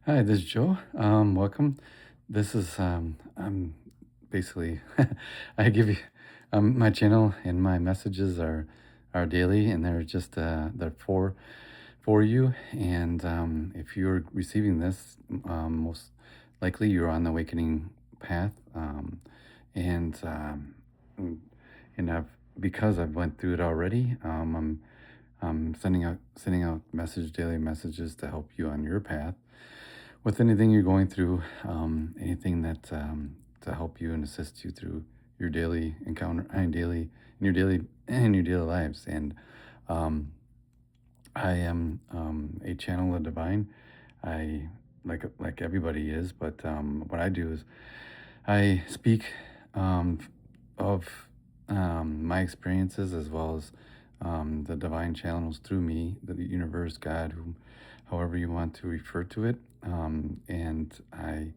Hi, this is Joe. Welcome. This is basically I give you my channel and my messages are daily, and they're just they're for you. And if you're receiving this, most likely you're on the awakening path. And mm, and I've because I've went through it already. I'm sending out daily messages to help you on your path with anything you're going through, anything that to help you and assist you through your daily encounter, in your daily lives. And um, I am a channel of divine. I like everybody is, but what I do is I speak um, of my experiences as well as the divine channels through me, the universe, God, however you want to refer to it. And I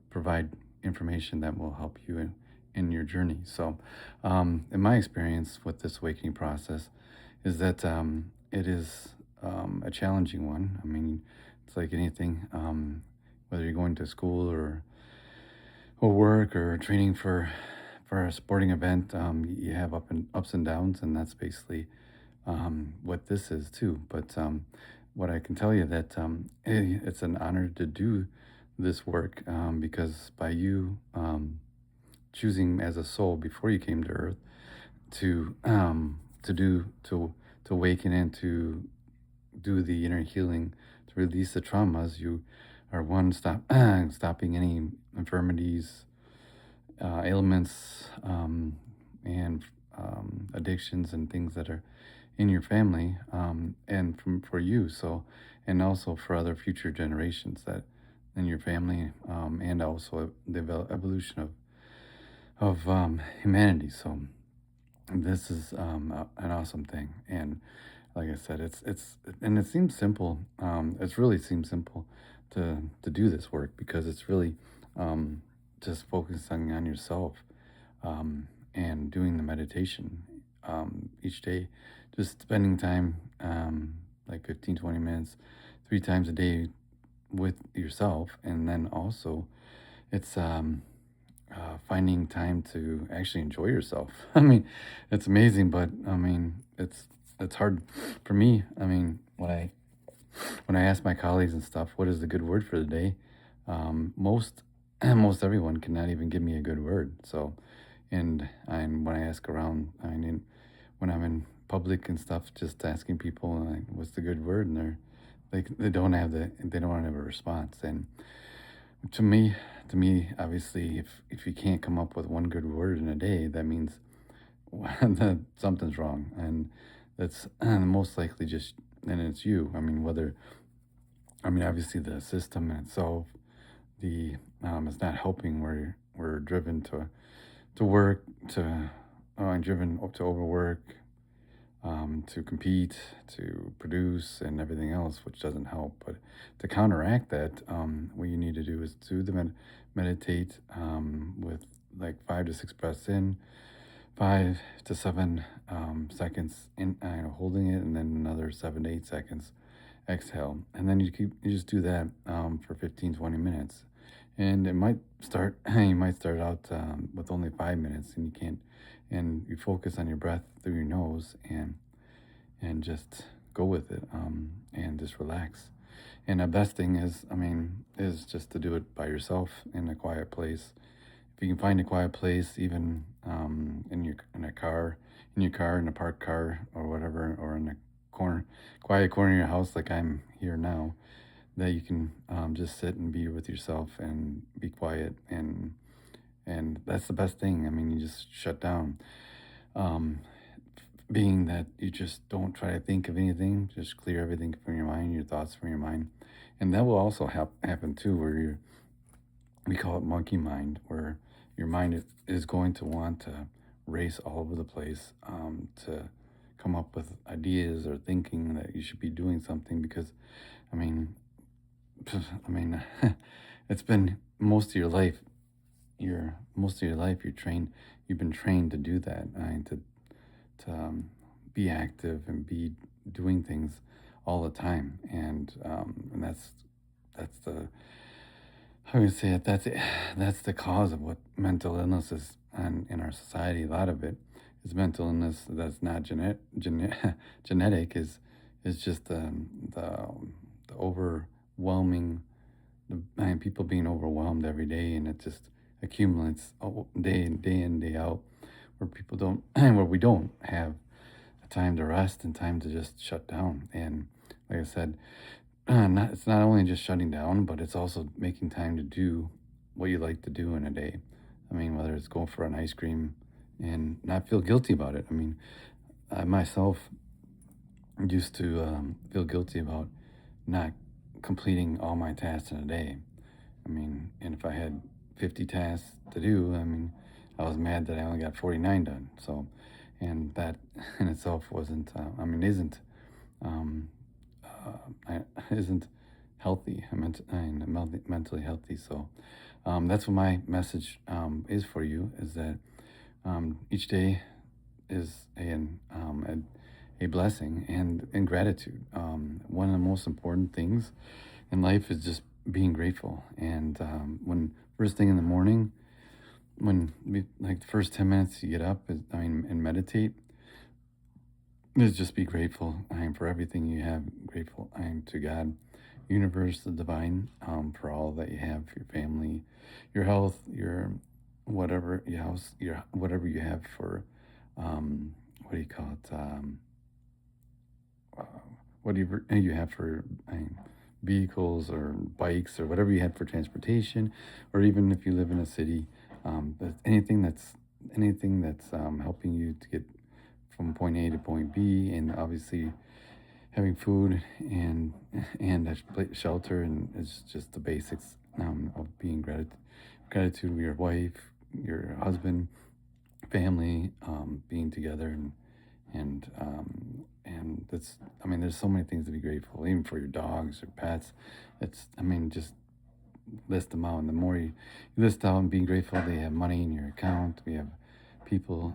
provide information that will help you in your journey. So, in my experience with this awakening process, is that it is a challenging one. I mean, it's like anything, whether you're going to school or work or training for a sporting event, you have ups and downs, and that's basically what this is too. But what I can tell you that it's an honor to do this work because by you choosing as a soul before you came to Earth to do to awaken and to do the inner healing to release the traumas, you are one stopping any infirmities, ailments, and addictions and things that are in your family, and for you. So, and also for other future generations that in your family, and also the evolution of humanity. So this is an awesome thing, and like I said, and it seems simple. It's really seems simple to do this work because it's really just focusing on yourself, and doing the meditation each day, just spending time, like 15-20 minutes 3 times a day with yourself. And then also it's finding time to actually enjoy yourself. I mean, it's amazing, but I mean, it's hard for me. I mean, when I ask my colleagues and stuff, what is the good word for the day? Most most everyone cannot even give me a good word. So, and when I ask around, I mean, when I'm in public and stuff, just asking people like, what's the good word, and they don't have a response. And to me, obviously, if you can't come up with one good word in a day, that means that something's wrong, and that's most likely just, and it's you. I mean, obviously the system in itself, the is not helping. We're driven to work, to and driven to overwork, to compete, to produce, and everything else, which doesn't help. But to counteract that, what you need to do is do the meditate, with like 5 to 6 breaths in, 5 to 7 seconds in, holding it, and then another 7 to 8 seconds exhale, and then you just do that for 15-20 minutes. And it might start you might start out with only 5 minutes, and you focus on your breath through your nose, and just go with it, and just relax. And the best thing is, I mean, is just to do it by yourself in a quiet place. If you can find a quiet place, even in a car, in a parked car or whatever, or in a corner, quiet corner of your house, like I'm here now, that you can just sit and be with yourself and be quiet, and that's the best thing. I mean, you just shut down. Um, Being that you just don't try to think of anything, just clear everything from your mind, your thoughts from your mind, and that will also happen too, where we call it monkey mind, where your mind is going to want to race all over the place, to come up with ideas or thinking that you should be doing something because, I mean, I mean, it's been most of your life you've been trained to do that, to be active and be doing things all the time, and that's the how would you say it? That's it. That's the cause of what mental illness is, and in our society, a lot of it is mental illness that's not genetic. Is just the overwhelming and people being overwhelmed every day, and it just accumulates day in day out, where people don't where we don't have time to rest and time to just shut down. And like I said, not it's not only just shutting down, but it's also making time to do what you like to do in a day. I mean, whether it's going for an ice cream and not feel guilty about it. I mean, I myself used to feel guilty about not completing all my tasks in a day. I mean, and if I had 50 tasks to do, I mean, I was mad that I only got 49 done. So, and that in itself wasn't, I mean, um, isn't healthy. I'm mentally healthy. So, that's what my message is for you: is that each day is a blessing and gratitude. One of the most important things in life is just being grateful. And when first thing in the morning, like the first 10 minutes you get up, and meditate, is just be grateful. I am for everything you have. Grateful. I am to God, universe, the divine, for all that you have, your family, your health, your whatever you have for, what do you call it? Uh, whatever you have for vehicles or bikes or whatever you have for transportation, or even if you live in a city, but anything that's helping you to get from point A to point B, and obviously having food and shelter, and it's just the basics of being gratitude with your wife, your husband, family, being together, and that's, I mean, there's so many things to be grateful, even for your dogs or pets. It's, I mean, just list them out, and the more you list out and being grateful they have money in your account, we have people,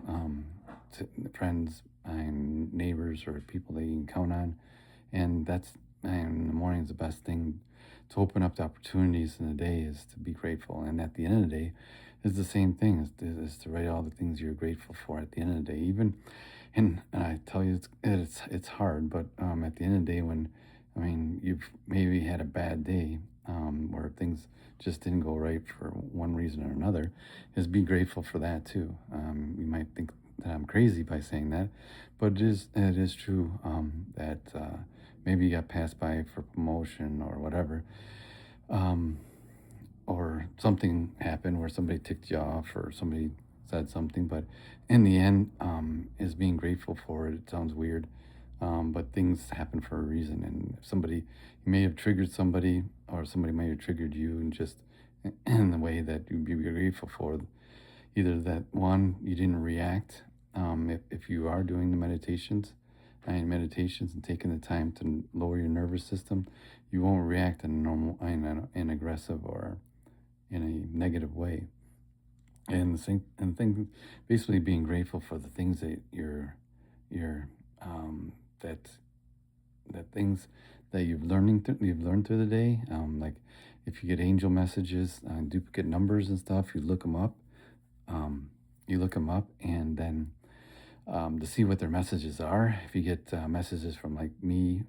friends and neighbors or people that you can count on, and that's, and the morning's the best thing to open up the opportunities in the day, is to be grateful. And at the end of the day is the same thing, is to write all the things you're grateful for at the end of the day. Even, and I tell you, it's hard, but at the end of the day, when, I mean, you've maybe had a bad day, where things just didn't go right for one reason or another, is be grateful for that too. You might think that I'm crazy by saying that, but it is true, that maybe you got passed by for promotion or whatever, um, or something happened where somebody ticked you off or somebody said something, but in the end, is being grateful for it. It sounds weird, but things happen for a reason. And if somebody, you may have triggered somebody, or somebody may have triggered you, and just in the way that you'd be grateful for, either that one, you didn't react, if you are doing the meditations and taking the time to lower your nervous system, you won't react in a normal, in aggressive or in a negative way. And the same and thing, basically being grateful for the things that you're that things that you've learned through the day. Like if you get angel messages, duplicate numbers and stuff, um, you look them up, and then, to see what their messages are. If you get messages from like me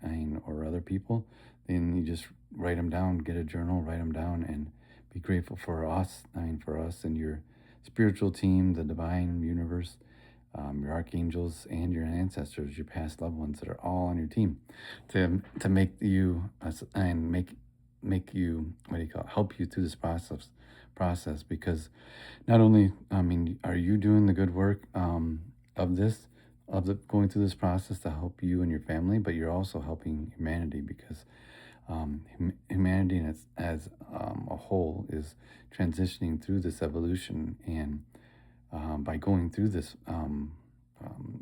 or other people, then you just write them down, get a journal, write them down, and be grateful for us. For us and your spiritual team, the divine universe, your archangels, and your ancestors, your past loved ones that are all on your team, to make you and make you, what do you call it, help you through this process. Because not only, are you doing the good work, of this of the going through this process to help you and your family, but you're also helping humanity, because humanity as a whole is transitioning through this evolution, and by going through this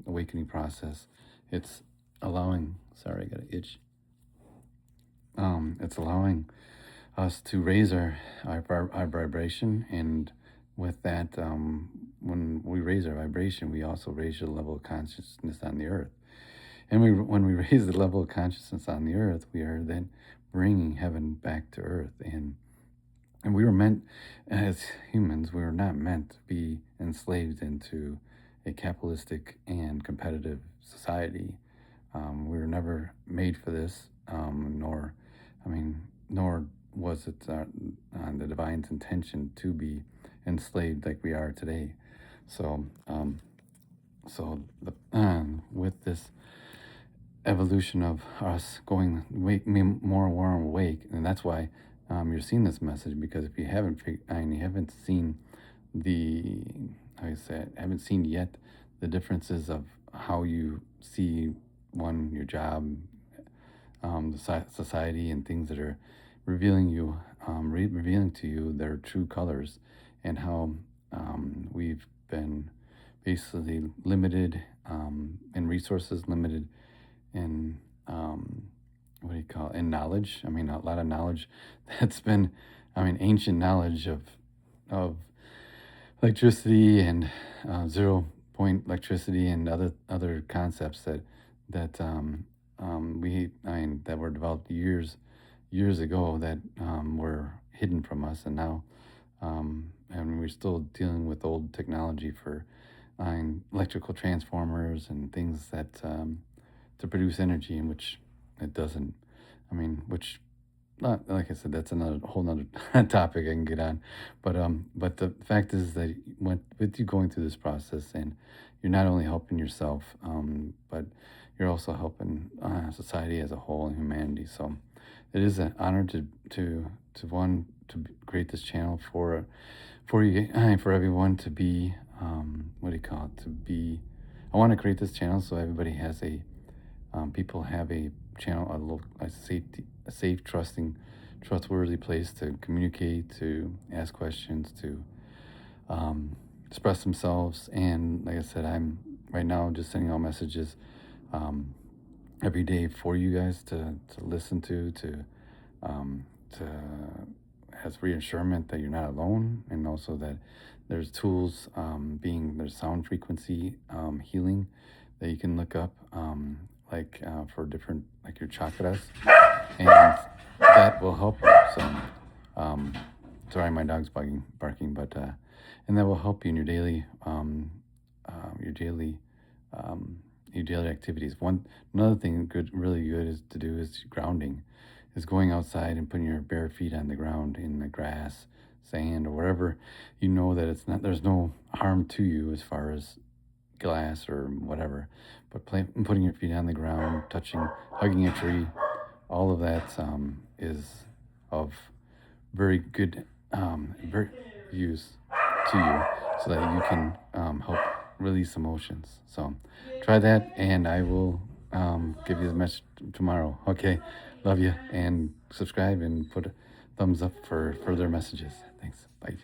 awakening process, it's allowing, sorry, I got an itch, it's allowing us to raise our vibration. And with that, when we raise our vibration, we also raise the level of consciousness on the earth. And when we raise the level of consciousness on the earth, we are then bringing heaven back to earth. And we were meant, as humans, we were not meant to be enslaved into a capitalistic and competitive society. We were never made for this, nor was it the divine's intention to be enslaved like we are today. So, with this evolution of us going more and more awake, and that's why you're seeing this message, because if you haven't and you haven't seen the like I said, haven't seen yet the differences of how you see your job, the society, and things that are revealing to you their true colors, and how we've been basically limited in resources, limited in what do you call it, in knowledge. I mean, a lot of knowledge that's been, ancient knowledge of electricity and zero point electricity and other concepts that were developed years ago that were hidden from us, and now and we're still dealing with old technology for electrical transformers and things that to produce energy, in which it doesn't. Which, not like I said, that's another whole nother topic I can get on. But the fact is that with you going through this process, and you're not only helping yourself, but you're also helping society as a whole and humanity. So it is an honor to create this channel for you, for everyone to be what do you call it, to be. I want to create this channel so everybody has people have a channel, a safe, trustworthy place to communicate, to ask questions, to express themselves. And like I said, I'm right now just sending out messages every day for you guys to listen to has reassurance that you're not alone, and also that there's tools, there's sound frequency healing that you can look up, for different, like your chakras, and that will help you. So, sorry, my dog's barking, but and that will help you in your daily, um, your daily activities. Another thing really good is to do is grounding, is going outside and putting your bare feet on the ground in the grass, sand, or wherever you know that there's no harm to you as far as glass or whatever, but putting your feet on the ground, hugging a tree, all of that is of very good very use to you, so that you can help release emotions. So try that, and I will give you the message tomorrow. Okay, love you, and subscribe and put a thumbs up for further messages. Thanks. Bye.